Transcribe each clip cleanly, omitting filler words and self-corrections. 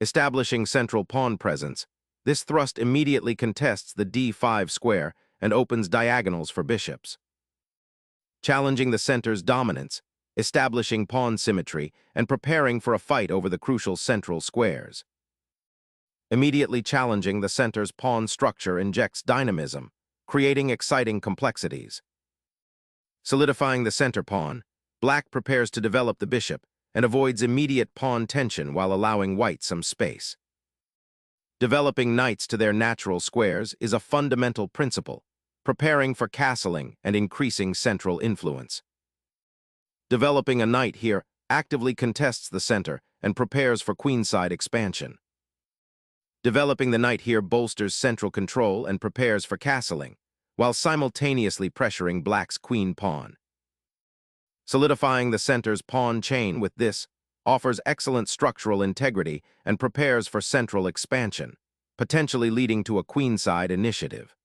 Establishing central pawn presence, this thrust immediately contests the d5 square and opens diagonals for bishops. Challenging the center's dominance, establishing pawn symmetry, and preparing for a fight over the crucial central squares. Immediately challenging the center's pawn structure injects dynamism, creating exciting complexities. Solidifying the center pawn, black prepares to develop the bishop and avoids immediate pawn tension while allowing white some space. Developing knights to their natural squares is a fundamental principle, preparing for castling and increasing central influence. Developing a knight here actively contests the center and prepares for queenside expansion. Developing the knight here bolsters central control and prepares for castling, while simultaneously pressuring black's queen pawn. Solidifying the center's pawn chain with this offers excellent structural integrity and prepares for central expansion, potentially leading to a queenside initiative.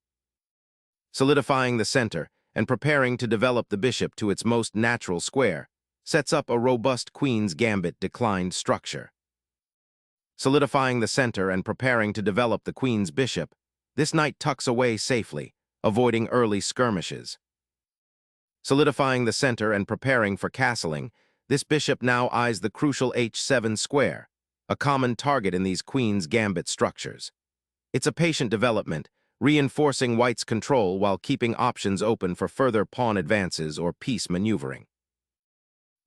Solidifying the center and preparing to develop the bishop to its most natural square sets up a robust queen's gambit declined structure. Solidifying the center and preparing to develop the queen's bishop, this knight tucks away safely, avoiding early skirmishes. Solidifying the center and preparing for castling, this bishop now eyes the crucial h7 square, a common target in these queen's gambit structures. It's a patient development, reinforcing white's control while keeping options open for further pawn advances or piece maneuvering.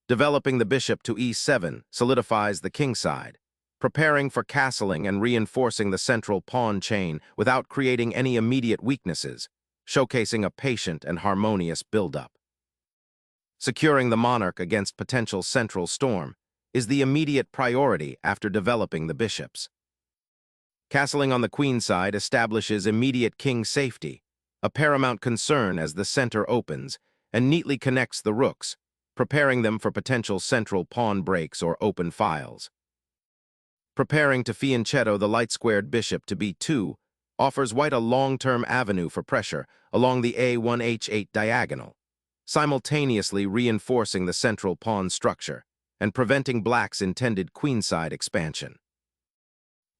Developing the bishop to e7 solidifies the kingside, preparing for castling and reinforcing the central pawn chain without creating any immediate weaknesses, showcasing a patient and harmonious build-up. Securing the monarch against potential central storm is the immediate priority after developing the bishops. Castling on the queen side establishes immediate king safety, a paramount concern as the center opens, and neatly connects the rooks, preparing them for potential central pawn breaks or open files. Preparing to fianchetto the light-squared bishop to b2 offers white a long-term avenue for pressure along the a1-h8 diagonal, simultaneously reinforcing the central pawn structure and preventing black's intended queenside expansion.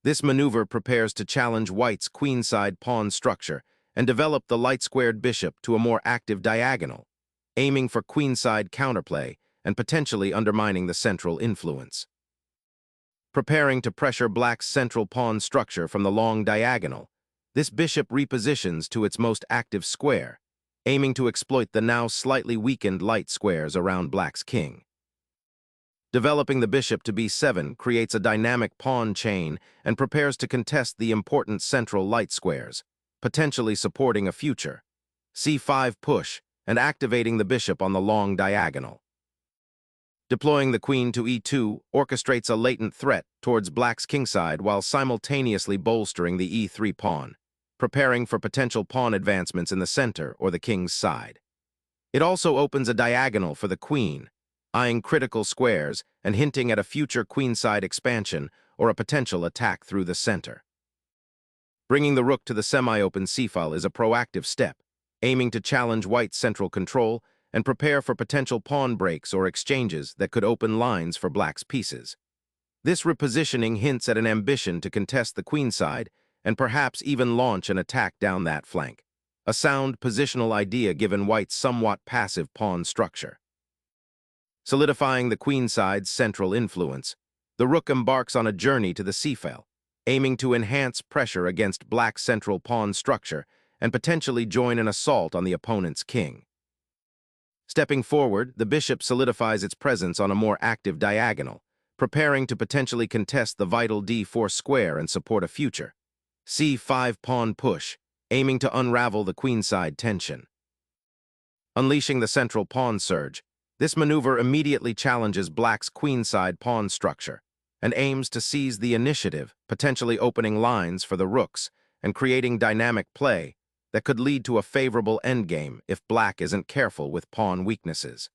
This maneuver prepares to challenge white's queenside pawn structure and develop the light-squared bishop to a more active diagonal, aiming for queenside counterplay and potentially undermining the central influence. Preparing to pressure black's central pawn structure from the long diagonal, this bishop repositions to its most active square, aiming to exploit the now slightly weakened light squares around black's king. Developing the bishop to b7 creates a dynamic pawn chain and prepares to contest the important central light squares, potentially supporting a future c5 push and activating the bishop on the long diagonal. Deploying the queen to e2 orchestrates a latent threat towards black's kingside while simultaneously bolstering the e3 pawn, preparing for potential pawn advancements in the center or the king's side. It also opens a diagonal for the queen, eyeing critical squares and hinting at a future queenside expansion or a potential attack through the center. Bringing the rook to the semi-open c-file is a proactive step, aiming to challenge white's central control and prepare for potential pawn breaks or exchanges that could open lines for black's pieces. This repositioning hints at an ambition to contest the queenside and perhaps even launch an attack down that flank, a sound positional idea given white's somewhat passive pawn structure. Solidifying the queenside's central influence, the rook embarks on a journey to the c-file, aiming to enhance pressure against black's central pawn structure and potentially join an assault on the opponent's king. Stepping forward, the bishop solidifies its presence on a more active diagonal, preparing to potentially contest the vital d4 square and support a future c5 pawn push, aiming to unravel the queenside tension. Unleashing the central pawn surge, this maneuver immediately challenges black's queenside pawn structure and aims to seize the initiative, potentially opening lines for the rooks and creating dynamic play that could lead to a favorable endgame if black isn't careful with pawn weaknesses.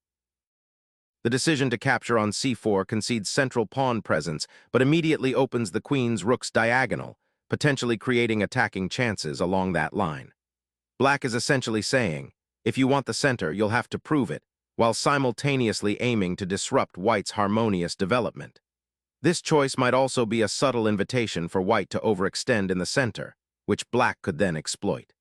The decision to capture on c4 concedes central pawn presence but immediately opens the queen's rook's diagonal, potentially creating attacking chances along that line. Black is essentially saying, if you want the center, you'll have to prove it, while simultaneously aiming to disrupt white's harmonious development. This choice might also be a subtle invitation for white to overextend in the center, which black could then exploit.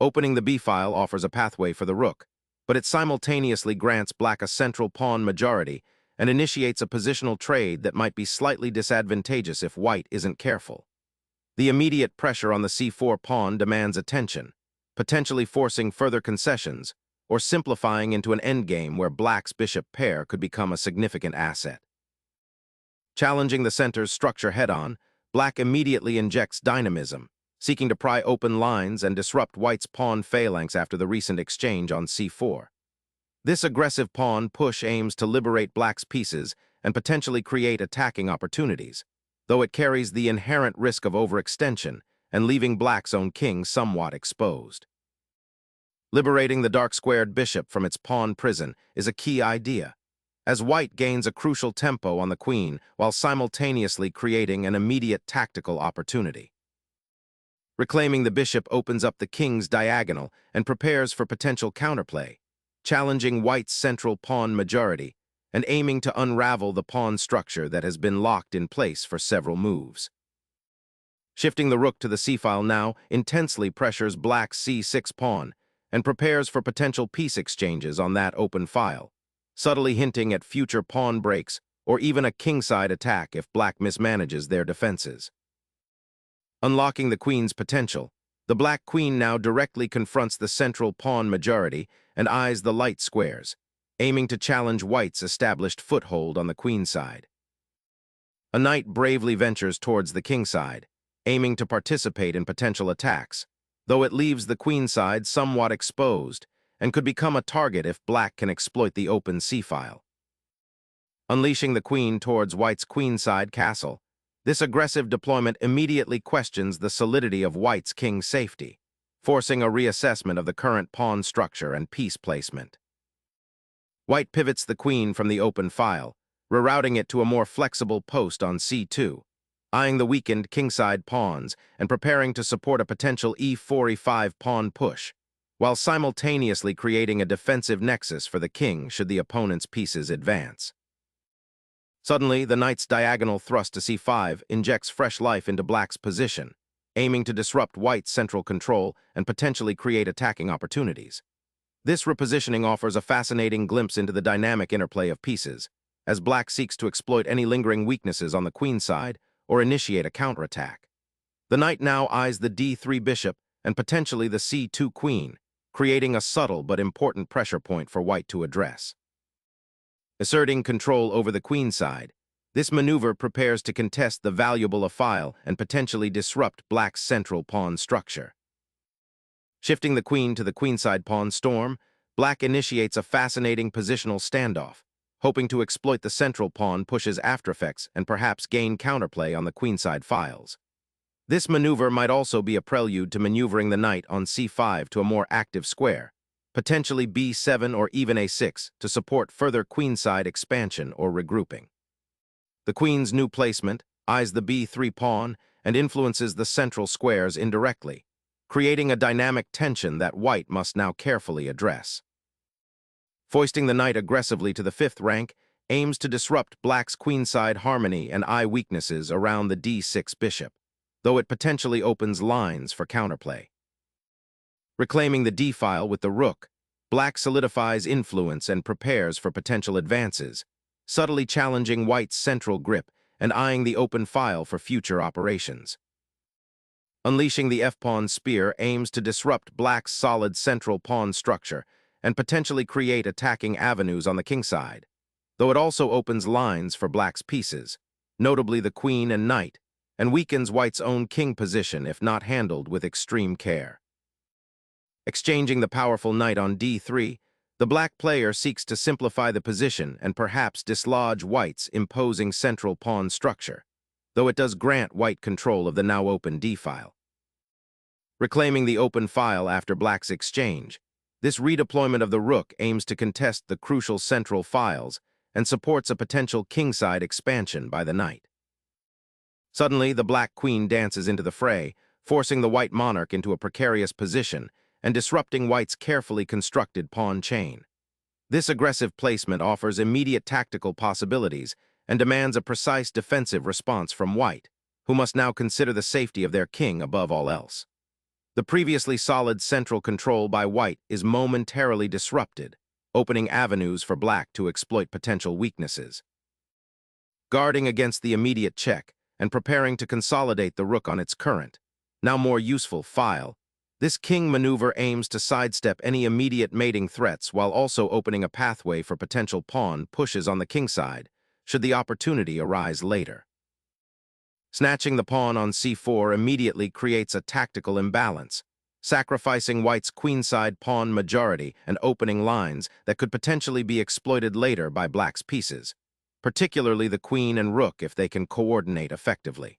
Opening the b-file offers a pathway for the rook, but it simultaneously grants black a central pawn majority and initiates a positional trade that might be slightly disadvantageous if white isn't careful. The immediate pressure on the c4 pawn demands attention, potentially forcing further concessions or simplifying into an endgame where black's bishop pair could become a significant asset. Challenging the center's structure head-on, black immediately injects dynamism, seeking to pry open lines and disrupt white's pawn phalanx after the recent exchange on c4. This aggressive pawn push aims to liberate black's pieces and potentially create attacking opportunities, though it carries the inherent risk of overextension and leaving black's own king somewhat exposed. Liberating the dark-squared bishop from its pawn prison is a key idea, as white gains a crucial tempo on the queen while simultaneously creating an immediate tactical opportunity. Reclaiming the bishop opens up the king's diagonal and prepares for potential counterplay, challenging white's central pawn majority and aiming to unravel the pawn structure that has been locked in place for several moves. Shifting the rook to the c-file now intensely pressures black's c6 pawn and prepares for potential piece exchanges on that open file, subtly hinting at future pawn breaks or even a kingside attack if black mismanages their defenses. Unlocking the queen's potential, the black queen now directly confronts the central pawn majority and eyes the light squares, aiming to challenge white's established foothold on the queen side. A knight bravely ventures towards the king side, aiming to participate in potential attacks, though it leaves the queen side somewhat exposed and could become a target if black can exploit the open c-file. Unleashing the queen towards white's queenside castle, this aggressive deployment immediately questions the solidity of white's king's safety, forcing a reassessment of the current pawn structure and piece placement. White pivots the queen from the open file, rerouting it to a more flexible post on c2, eyeing the weakened kingside pawns and preparing to support a potential e4-e5 pawn push, while simultaneously creating a defensive nexus for the king should the opponent's pieces advance. Suddenly, the knight's diagonal thrust to c5 injects fresh life into black's position, aiming to disrupt white's central control and potentially create attacking opportunities. This repositioning offers a fascinating glimpse into the dynamic interplay of pieces, as black seeks to exploit any lingering weaknesses on the queen side or initiate a counterattack. The knight now eyes the d3 bishop and potentially the c2 queen, creating a subtle but important pressure point for white to address. Asserting control over the queen side, this maneuver prepares to contest the valuable a-file and potentially disrupt black's central pawn structure. Shifting the queen to the queenside pawn storm, black initiates a fascinating positional standoff, hoping to exploit the central pawn push's aftereffects and perhaps gain counterplay on the queenside files. This maneuver might also be a prelude to maneuvering the knight on c5 to a more active square, potentially b7 or even a6 to support further queenside expansion or regrouping. The queen's new placement eyes the b3 pawn and influences the central squares indirectly, creating a dynamic tension that white must now carefully address. Foisting the knight aggressively to the 5th rank aims to disrupt black's queenside harmony and eye weaknesses around the d6 bishop, though it potentially opens lines for counterplay. Reclaiming the d-file with the rook, black solidifies influence and prepares for potential advances, subtly challenging white's central grip and eyeing the open file for future operations. Unleashing the f-pawn spear aims to disrupt black's solid central pawn structure and potentially create attacking avenues on the kingside, though it also opens lines for black's pieces, notably the queen and knight, and weakens white's own king position if not handled with extreme care. Exchanging the powerful knight on d3, the black player seeks to simplify the position and perhaps dislodge white's imposing central pawn structure, though it does grant white control of the now open d-file. Reclaiming the open file after black's exchange, this redeployment of the rook aims to contest the crucial central files and supports a potential kingside expansion by the knight. Suddenly, the black queen dances into the fray, forcing the white monarch into a precarious position and disrupting white's carefully constructed pawn chain. This aggressive placement offers immediate tactical possibilities and demands a precise defensive response from white, who must now consider the safety of their king above all else. The previously solid central control by white is momentarily disrupted, opening avenues for black to exploit potential weaknesses. Guarding against the immediate check and preparing to consolidate the rook on its current, now more useful file, this king maneuver aims to sidestep any immediate mating threats while also opening a pathway for potential pawn pushes on the king side, should the opportunity arise later. Snatching the pawn on c4 immediately creates a tactical imbalance, sacrificing white's queenside pawn majority and opening lines that could potentially be exploited later by black's pieces, particularly the queen and rook if they can coordinate effectively.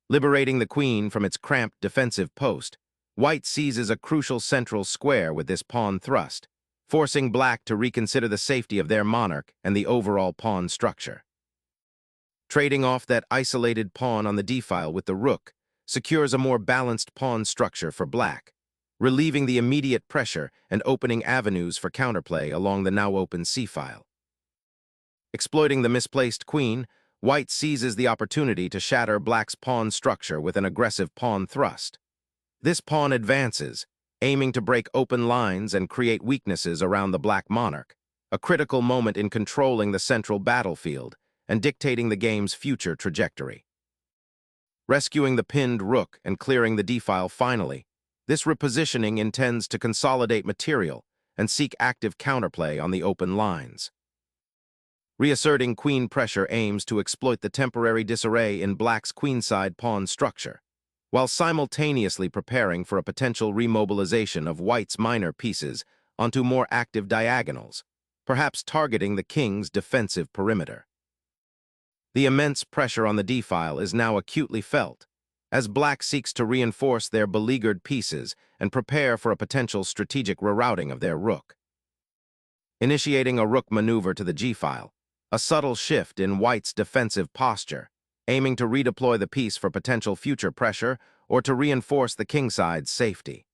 Liberating the queen from its cramped defensive post, white seizes a crucial central square with this pawn thrust, forcing black to reconsider the safety of their monarch and the overall pawn structure. Trading off that isolated pawn on the d-file with the rook secures a more balanced pawn structure for black, relieving the immediate pressure and opening avenues for counterplay along the now open c-file. Exploiting the misplaced queen, white seizes the opportunity to shatter black's pawn structure with an aggressive pawn thrust. This pawn advances, aiming to break open lines and create weaknesses around the black monarch, a critical moment in controlling the central battlefield and dictating the game's future trajectory. Rescuing the pinned rook and clearing the d-file finally, this repositioning intends to consolidate material and seek active counterplay on the open lines. Reasserting queen pressure aims to exploit the temporary disarray in black's queenside pawn structure, while simultaneously preparing for a potential remobilization of white's minor pieces onto more active diagonals, perhaps targeting the king's defensive perimeter. The immense pressure on the d-file is now acutely felt, as black seeks to reinforce their beleaguered pieces and prepare for a potential strategic rerouting of their rook. Initiating a rook maneuver to the g-file, a subtle shift in white's defensive posture, aiming to redeploy the piece for potential future pressure or to reinforce the kingside's safety.